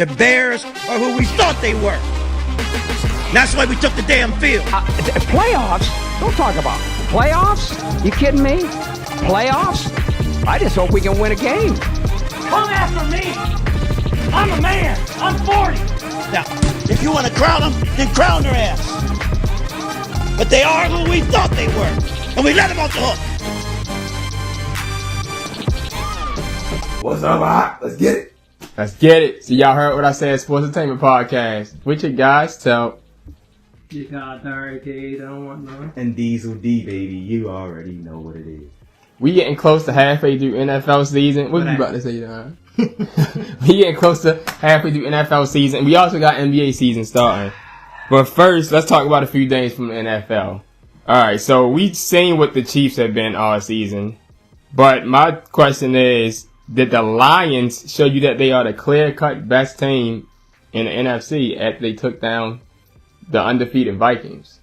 The Bears are who we thought they were. That's why we took the damn field. Playoffs? Don't talk about playoffs. You kidding me? Playoffs? I just hope we can win a game. Come after me. I'm a man. I'm 40. Now, if you want to crown them, then crown their ass. But they are who we thought they were. And we let them off the hook. What's up, Hot? Let's get it. Let's get it. So y'all heard what I said, Sports Entertainment Podcast. With your guys, tell. You got Hurricane, don't want none. And Diesel D, baby. You already know what it is. We getting close to halfway through NFL season. What you about to say, Don? We getting close to halfway through NFL season. We also got NBA season starting. But first, let's talk about a few things from the NFL. Alright, so we've seen what the Chiefs have been all season. But my question is, did the Lions show you that they are the clear-cut best team in the NFC after they took down the undefeated Vikings?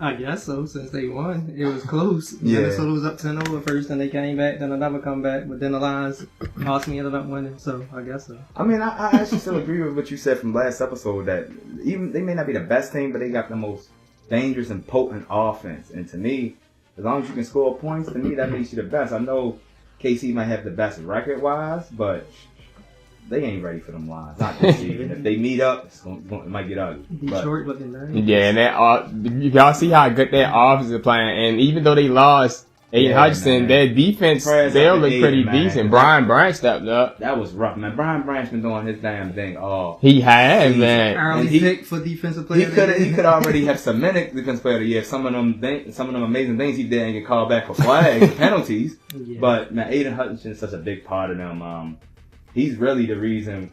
I guess so, since they won. It was close. Yeah. Minnesota was up 10-0 first, then they came back, then another comeback, but then the Lions ultimately ended up winning, so I guess so. I mean, I actually still agree with what you said from last episode, that even they may not be the best team, but they got the most dangerous and potent offense. And to me, as long as you can score points, to me, that makes you the best. I know KC might have the best record-wise, but they ain't ready for them Lions. Not this season. If they meet up, it might get ugly. Detroit looking nice. Yeah, and y'all see how good their offense is playing. And even though they lost Aiden Hutchinson, their defense still look pretty decent. Brian Branch stepped up. That was rough, man. Brian Branch been doing his damn thing all. He has, man. Early pick for defensive player. He could already have cemented defensive player of the year. Some of them amazing things he did and get called back for flags and penalties. Yeah. But man, Aiden Hutchinson is such a big part of them. He's really the reason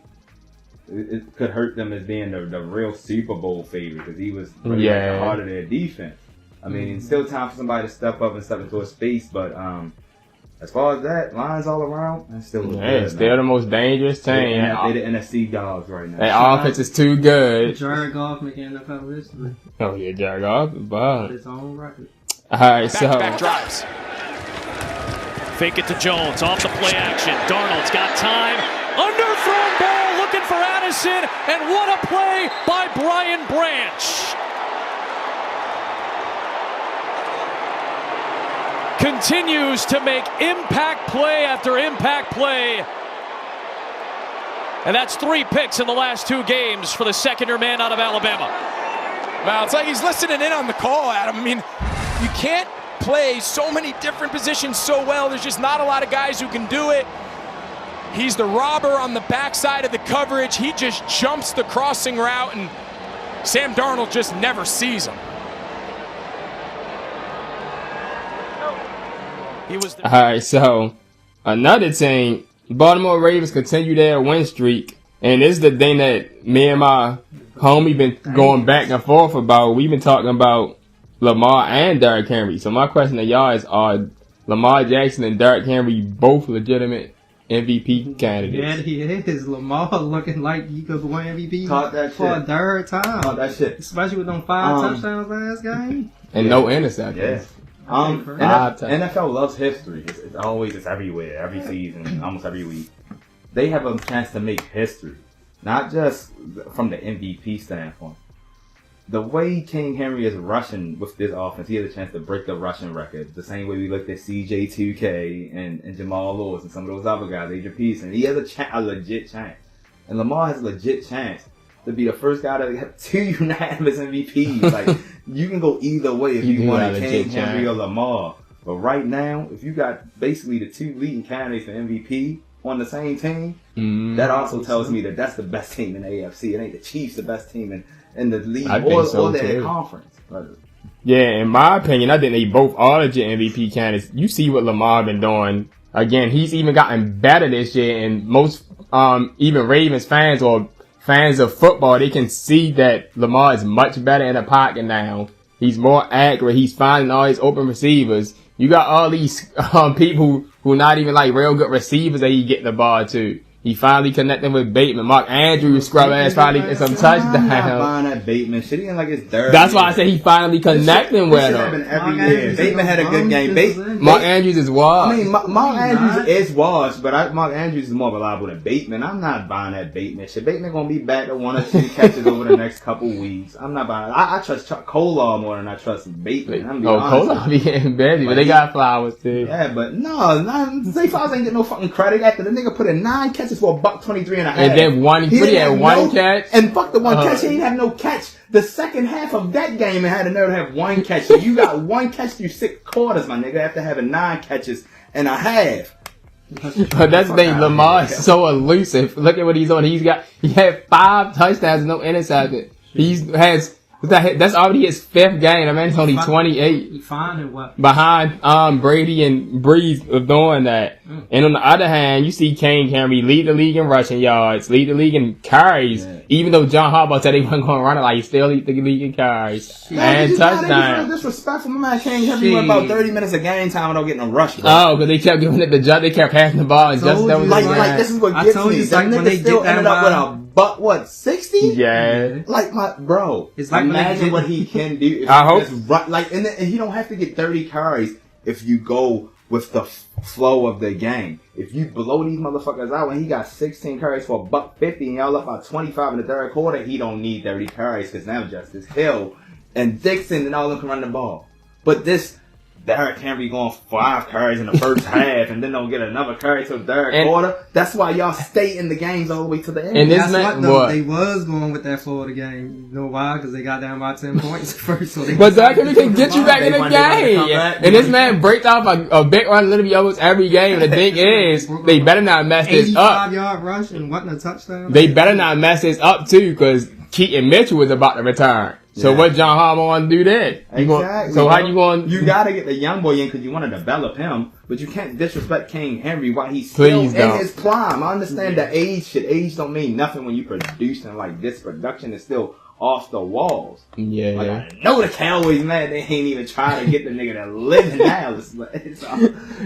it could hurt them as being the real Super Bowl favorite, because he was really like the heart of their defense. I mean, it's still time for somebody to step up and step into a space, but as far as that, Lions all around, that's still good, still the most dangerous team. They're the NFC dogs right now. Their offense is too good. Jared Goff making NFL history. Oh yeah, Jared Goff, but his own record. All right, so back drives. Fake it to Jones, off the play action. Darnold's got time. Underthrown ball, looking for Addison, and what a play by Brian Branch. Continues to make impact play after impact play. And that's 3 picks in the last 2 games for the second-year man out of Alabama. Well, it's like he's listening in on the call, Adam. I mean, you can't play so many different positions so well. There's just not a lot of guys who can do it. He's the robber on the backside of the coverage. He just jumps the crossing route, and Sam Darnold just never sees him. All right, so another thing, Baltimore Ravens continue their win streak, and this is the thing that me and my homie been going back and forth about. We've been talking about Lamar and Derrick Henry. So my question to y'all is, are Lamar Jackson and Derrick Henry both legitimate MVP candidates? Yeah, he is. Lamar looking like he could win MVP for a third time. Caught that shit. Especially with them 5 touchdowns last game. And no interceptions. Yeah. NFL loves history. It's everywhere, every season, almost every week. They have a chance to make history, not just from the MVP standpoint. The way King Henry is rushing with this offense, he has a chance to break the rushing record. The same way we looked at CJ2K and Jamal Lewis and some of those other guys, Adrian Peterson. He has a legit chance. And Lamar has a legit chance to be the first guy to have 2 unanimous MVPs. Like, you can go either way if you want King Henry or Lamar. But right now, if you got basically the 2 leading candidates for MVP on the same team, that also tells me that that's the best team in the AFC. It ain't the Chiefs the best team in the league or their conference. Yeah, in my opinion, I think they both are legit MVP candidates. You see what Lamar been doing. Again, he's even gotten better this year, and most even Ravens fans or fans of football, they can see that Lamar is much better in the pocket now. He's more accurate. He's finding all his open receivers. You got all these people who not even like real good receivers that he get the ball to. He finally connected with Bateman. Mark Andrews scrub ass finally get some touchdowns. I'm not buying that Bateman shit. He ain't like his third. That's why I said he finally connecting with him. Every year. Bateman had a good game. Mark Andrews is washed. I mean, Mark Andrews is washed, but Mark Andrews is more reliable than Bateman. I'm not buying that Bateman shit. Bateman gonna be back to 1 or 2 catches over the next couple weeks. I'm not buying it. I trust Chuck Kolar more than I trust Bateman. Kolar be getting busy, but they got Flowers too. Yeah, but no, Zay Flowers ain't get no fucking credit after the nigga put in 9 catches for $123.5. And then he had one catch. And fuck the one catch, he ain't have no catch. The second half of that game, it had another have 1 catch. So you got 1 catch through 6 quarters, my nigga, after having 9 catches and a half. But that's the thing, Lamar is so elusive. Look at what he's on. He had 5 touchdowns and no interception. That's already his 5th game. I mean, it's only 28. Behind Brady and Breeze of doing that. And on the other hand, you see King Henry lead the league in rushing yards, lead the league in carries. Yeah. Even though John Harbaugh said he wasn't going to run it, like he still lead the league in carries and touchdowns. Disrespectful. My man King Henry went about 30 minutes of game time without getting a rush. Bro. Oh, because they kept giving it to Judge. They kept passing the ball and just that was like this is what gets me. That nigga still ended up with a buck, what, 60? Yeah. Like my bro. It's like imagine what he can do. If I hope. And he don't have to get 30 carries if you go with the flow of the game. If you blow these motherfuckers out and he got 16 carries for $150 and y'all up by 25 in the third quarter, he don't need 30 carries because now Justice Hill and Dixon and all of them can run the ball. But this Derrick Henry going 5 carries in the first half and then don't get another carry till the third quarter. That's why y'all stay in the games all the way to the end. And they was going with that Florida game. You know why? Because they got down by 10 points first. So but Derrick Henry can get you back in the game. And this man breaks off a big run literally almost every game. And the thing is, they better not mess this up. 85-yard rush and wasn't a touchdown. They better not mess this up too because Keaton Mitchell was about to return. So what John Harbaugh want to do then? Exactly. How you going? You got to get the young boy in because you want to develop him, but you can't disrespect King Henry while he's still in his prime. I understand the age shit. Age don't mean nothing when you producing like this. Production is still off the walls. Yeah. Like, I know the Cowboys, man, they ain't even trying to get the nigga that living now.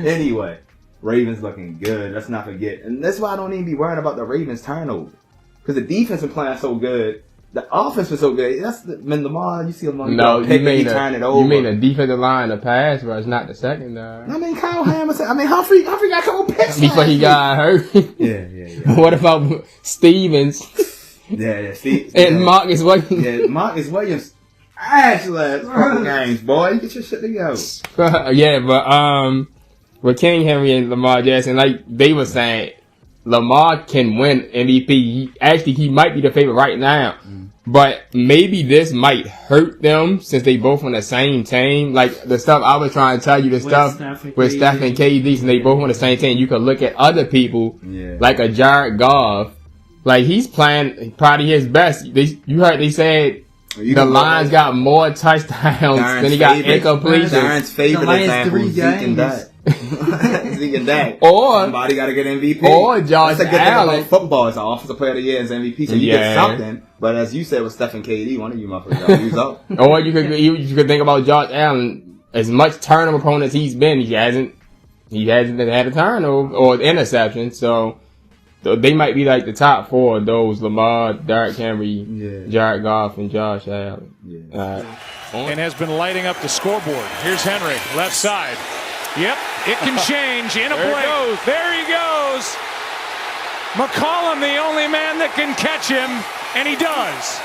Anyway, Ravens looking good. Let's not forget. And that's why I don't even be worried about the Ravens turnover. Because the defense is playing so good. The offense was so good. That's when Lamar, you see Lamar turn it over. You mean the defensive line, the pass rush, not the second. I mean, Kyle Hamilton. I mean, Humphrey got a couple picks before he got hurt. Yeah. What about Stevens? Yeah. And Marcus Williams. Yeah, Marcus Williams. Last couple games, boy. You get your shit together. Yeah, but with King Henry and Lamar Jackson, like they were saying, Lamar can win MVP. He might be the favorite right now. But maybe this might hurt them since they both on the same team. Like the stuff I was trying to tell you, with Steph and KD, and they both on the same team. You could look at other people like a Jared Goff. Like he's playing probably his best. You heard they said the Lions got more touchdowns than he got incompletions. Darren's favorite example is Zeke and Dak. Zeke and Dak. Or somebody got to get MVP. Or Josh That's a good Allen. thing about football. It's an offensive player of the year as MVP, so you get something. But as you said with Steph and KD, one of you motherfuckers got to use up. Or you could think about Josh Allen. As much turnover prone as he's been, he hasn't had a turnover or interception. So they might be like the top 4 of those: Lamar, Derrick Henry, Jared Goff, and Josh Allen. And has been lighting up the scoreboard. Here's Henry, left side. Yep, it can change in a blink. There he goes. McCollum, the only man that can catch him, and he does.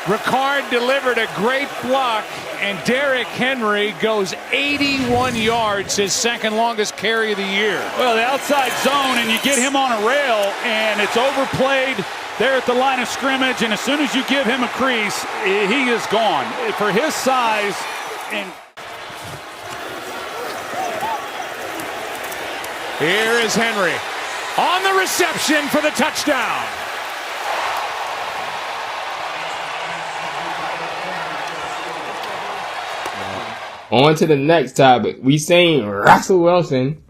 Ricard delivered a great block, and Derrick Henry goes 81 yards, his second longest carry of the year. Well, the outside zone, and you get him on a rail, and it's overplayed there at the line of scrimmage, and as soon as you give him a crease, he is gone. For his size, and here is Henry on the reception for the touchdown. On to the next topic. We seen Russell Wilson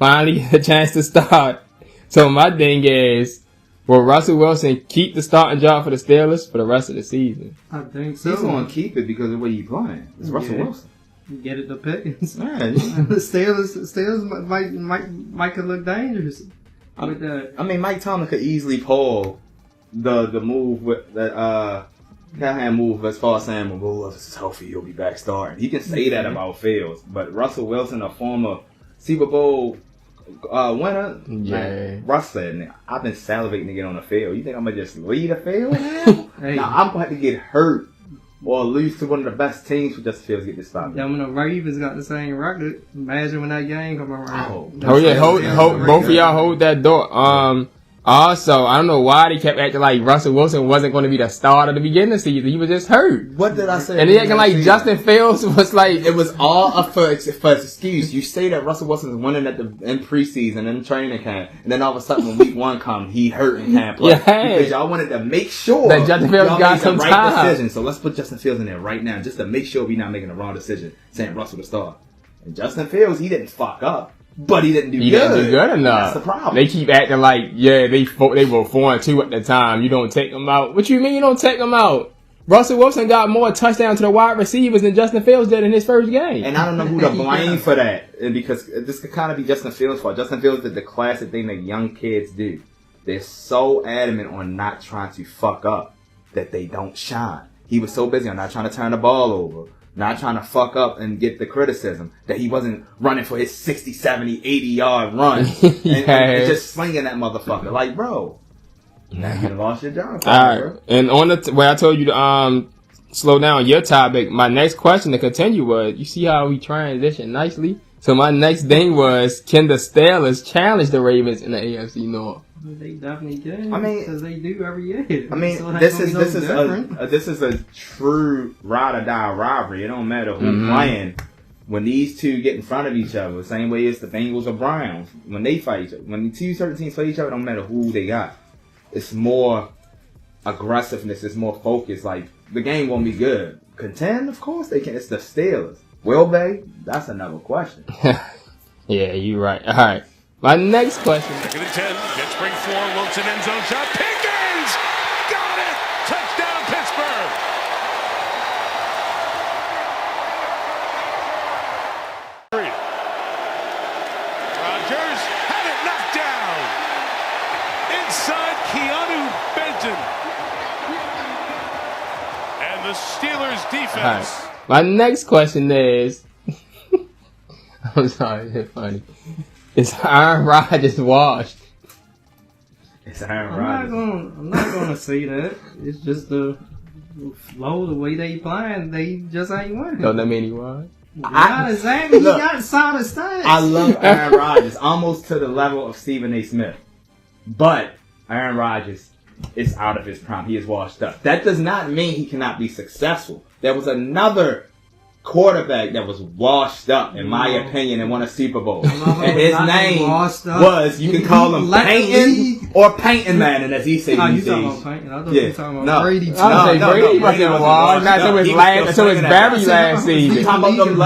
finally get a chance to start. So my thing is, will Russell Wilson keep the starting job for the Steelers for the rest of the season? I think so. He's going to keep it because of the way he's playing. It's Russell Wilson. get it to Pickens. Man, The Steelers might could look dangerous with that. I mean, Mike Tomlin could easily pull the move with that Callahan move as far as saying, well, if this is healthy, he'll be back starting. He can say that about Fields, but Russell Wilson, a former Super Bowl winner, man, Russ said, I've been salivating to get on the field. You think I'm gonna just leave the field now? Hey. Now I'm gonna have to get hurt or lose to one of the best teams for Justin Fields to get this spot. Yeah, when the Ravens got the same record, imagine when that game come around. Oh yeah, hold both of y'all hold that door. Also, I don't know why they kept acting like Russell Wilson wasn't going to be the starter at the beginning of the season. He was just hurt. What did I say? And they acting like Justin Fields was like... It was all up for excuse. You say that Russell Wilson is winning in preseason and training camp, and then all of a sudden when week 1 comes, he hurt and can't play. Because y'all wanted to make sure that Justin Fields got some time. Decision. So let's put Justin Fields in there right now just to make sure we're not making the wrong decision saying Russell the star. And Justin Fields, he didn't fuck up. But he didn't do good. Didn't do good enough. That's the problem. They keep acting like, they were 4-2 at the time. You don't take them out. What you mean you don't take them out? Russell Wilson got more touchdowns to the wide receivers than Justin Fields did in his first game. And I don't know who to blame for that. And because this could kind of be Justin Fields' fault. Justin Fields did the classic thing that young kids do. They're so adamant on not trying to fuck up that they don't shine. He was so busy on not trying to turn the ball over. Not trying to fuck up and get the criticism that he wasn't running for his 60, 70, 80-yard run. and just slinging that motherfucker. Like, bro, now you lost your job. All right. And on where I told you to slow down your topic, my next question to continue was, you see how we transition nicely? So my next thing was, can the Steelers challenge the Ravens in the AFC North? They definitely can. I mean, because they do every year. I mean, this is a true ride or die rivalry. It don't matter who's playing. When these two get in front of each other, the same way as the Bengals or Browns, when they fight each other, when the two certain teams play each other, it don't matter who they got. It's more aggressiveness. It's more focus. Like, the game won't be good. Contend, of course they can. It's the Steelers. Will they? That's another question. Yeah, you're right. All right. My next question. Second and 10. Pittsburgh 4. Wilson end zone shot. Pickens! Got it! Touchdown, Pittsburgh! Rodgers had it knocked down. Inside Keanu Benton. And the Steelers defense. Right. My next question is... I'm sorry, it's funny. Is Aaron Rodgers washed? It's Aaron Rodgers. I'm not gonna say that. It's just the flow, the way they playing. They just ain't winning. Don't that mean he was? Not exactly. He got solid stats. I love Aaron Rodgers, almost to the level of Stephen A. Smith. But Aaron Rodgers is out of his prime. He is washed up. That does not mean he cannot be successful. There was another quarterback that was washed up, in my opinion, and won a Super Bowl. And his name was, you can call him Peyton or Peyton Manning, as he said. Oh, you talking about Peyton? I thought you were talking about Brady. Brady wasn't washed. Not until his very last season.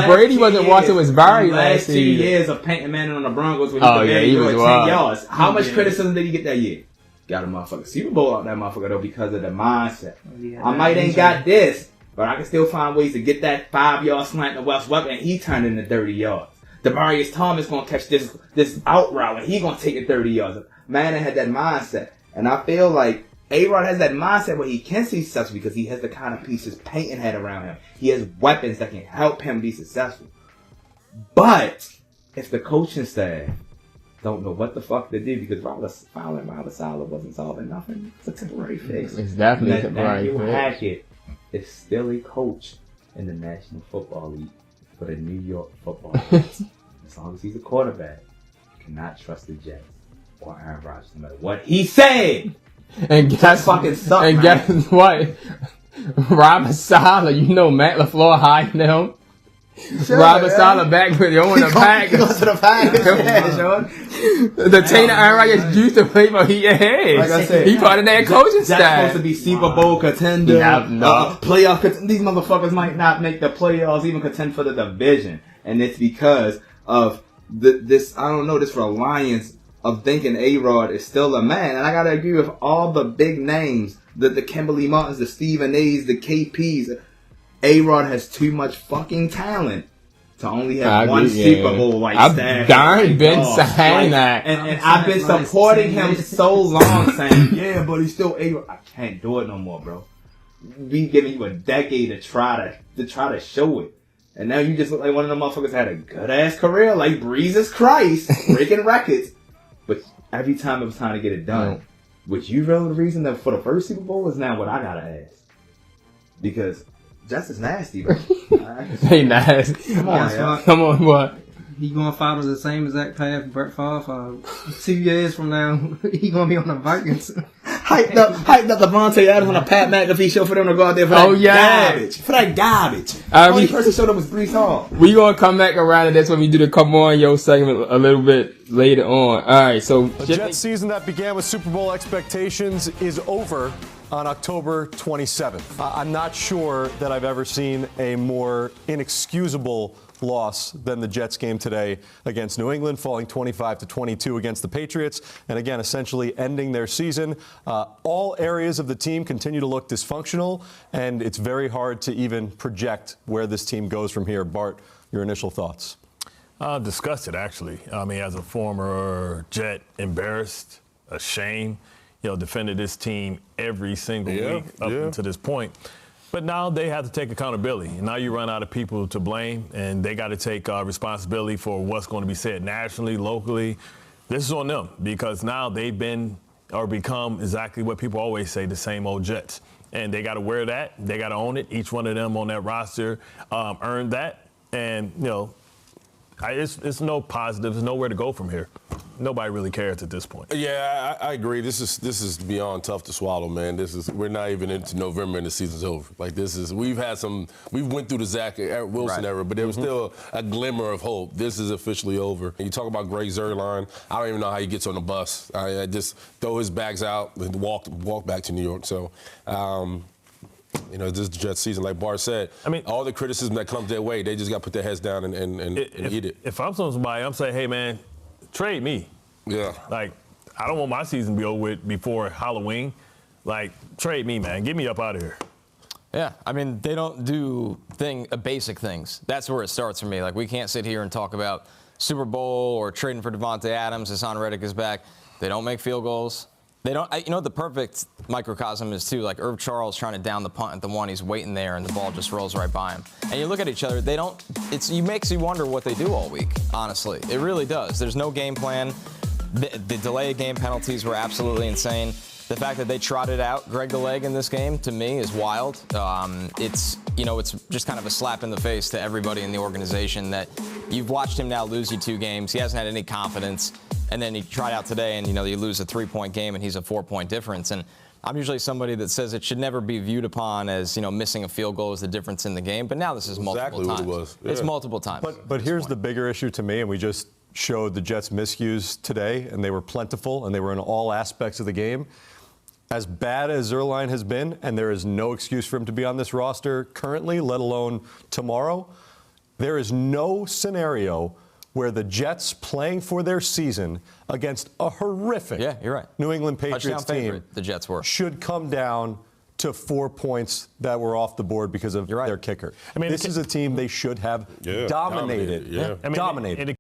Brady wasn't washed until his very last season. 2 years of Peyton Manning on the Broncos when he was 10 yards. How much criticism did he get that year? Got a motherfucking Super Bowl out that motherfucker, though, because of the mindset. I might ain't got this, but I can still find ways to get that 5-yard slant to West Weapon, and he turned into 30 yards. Demarius Thomas gonna catch this out route, and he gonna take it 30 yards. Manning had that mindset, and I feel like A-Rod has that mindset where he can see successful because he has the kind of pieces Peyton had around him. He has weapons that can help him be successful. But if the coaching staff don't know what the fuck to do because Robert Saleh wasn't solving nothing, it's a temporary fix. It's definitely a temporary fix. Hackett is still a coach in the National Football League for the New York Football League. As long as he's a quarterback, you cannot trust the Jets or Aaron Rodgers no matter what he said. And guess fucking suck, and man. Guess what? Robert Saleh, you know Matt LaFleur hired him. Robert Saleh back with you on the Packers. Go to the Packers. Yeah, Sean. The Taylor Aaron Rodgers used to play for he ahead. Like I said, he part of that coaching staff. That's supposed to be Super Bowl contender. No. Playoff contender. These motherfuckers might not make the playoffs, even contend for the division. And it's because of this reliance of thinking A-Rod is still a man. And I gotta agree with all the big names, the Kimberly Martins, the Stephen A's, the KPs. A-Rod has too much fucking talent to only have one Super Bowl I've been saying that. And I've been supporting him so long, saying, yeah, but he's still able. I can't do it no more, bro. We giving you a decade to try to show it. And now you just look like one of them motherfuckers had a good ass career, like Jesus Christ, breaking records. But every time it was time to get it done, which you know the reason that for the first Super Bowl is now what I gotta ask. Because Jets is nasty, bro. They nasty. Come on, what? He gonna follow the same exact path Brett Favre. 2 years from now, he gonna be on the Vikings. Hyped up Devontae Adams on a Pat McAfee show for them to go out there for garbage. For that garbage. The only person showed up was Breece Hall. We gonna come back around and that's when we do the Come On Yo segment a little bit later on. Alright, so the Jets season that began with Super Bowl expectations is over on October 27th. I'm not sure that I've ever seen a more inexcusable loss than the Jets game today against New England, falling 25-22 against the Patriots, and again, essentially ending their season. All areas of the team continue to look dysfunctional, and it's very hard to even project where this team goes from here. Bart, your initial thoughts? Disgusted, actually. I mean, as a former Jet, embarrassed, ashamed. Defended this team every single week up until this point. But now they have to take accountability. And now you run out of people to blame, and they got to take responsibility for what's going to be said nationally, locally. This is on them because now they've been or become exactly what people always say, the same old Jets. And they got to wear that. They got to own it. Each one of them on that roster earned that. And, it's no positive. There's nowhere to go from here. Nobody really cares at this point. Yeah, I agree. This is beyond tough to swallow, man. We're not even into November and the season's over. We went through the Zach Wilson era, but there was still a glimmer of hope. This is officially over. And you talk about Greg Zuerlein. I don't even know how he gets on the bus. I just throw his bags out and walk back to New York. So. This is the Jets season, like Bart said. I mean, all the criticism that comes their way, they just got to put their heads down and eat it. If I'm somebody, I'm saying, hey, man, trade me. Yeah. Like, I don't want my season to be over with before Halloween. Like, trade me, man. Get me up out of here. Yeah, I mean, they don't do basic things. That's where it starts for me. Like, we can't sit here and talk about Super Bowl or trading for Devontae Adams. Hassan Reddick is back. They don't make field goals. They don't. The perfect microcosm is too. Like Irv Charles trying to down the punt at the one, he's waiting there, and the ball just rolls right by him. And you look at each other. They don't. It makes you wonder what they do all week. Honestly, it really does. There's no game plan. The delay of game penalties were absolutely insane. The fact that they trotted out Greg the Leg in this game, to me, is wild. It's just kind of a slap in the face to everybody in the organization that you've watched him now lose you 2 games. He hasn't had any confidence. And then he tried out today, and, you lose a 3-point game, and he's a 4-point difference. And I'm usually somebody that says it should never be viewed upon as, missing a field goal is the difference in the game. But now this is multiple times. What it was. Yeah. It's multiple times. But here's the bigger issue to me, and we just showed the Jets' miscues today, and they were plentiful, and they were in all aspects of the game. As bad as Zuerlein has been, and there is no excuse for him to be on this roster currently, let alone tomorrow, there is no scenario where the Jets playing for their season against a horrific New England Patriots team the Jets were. should come down to 4 points that were off the board because of their kicker. I mean, this is a team they should have dominated. Yeah. Dominated.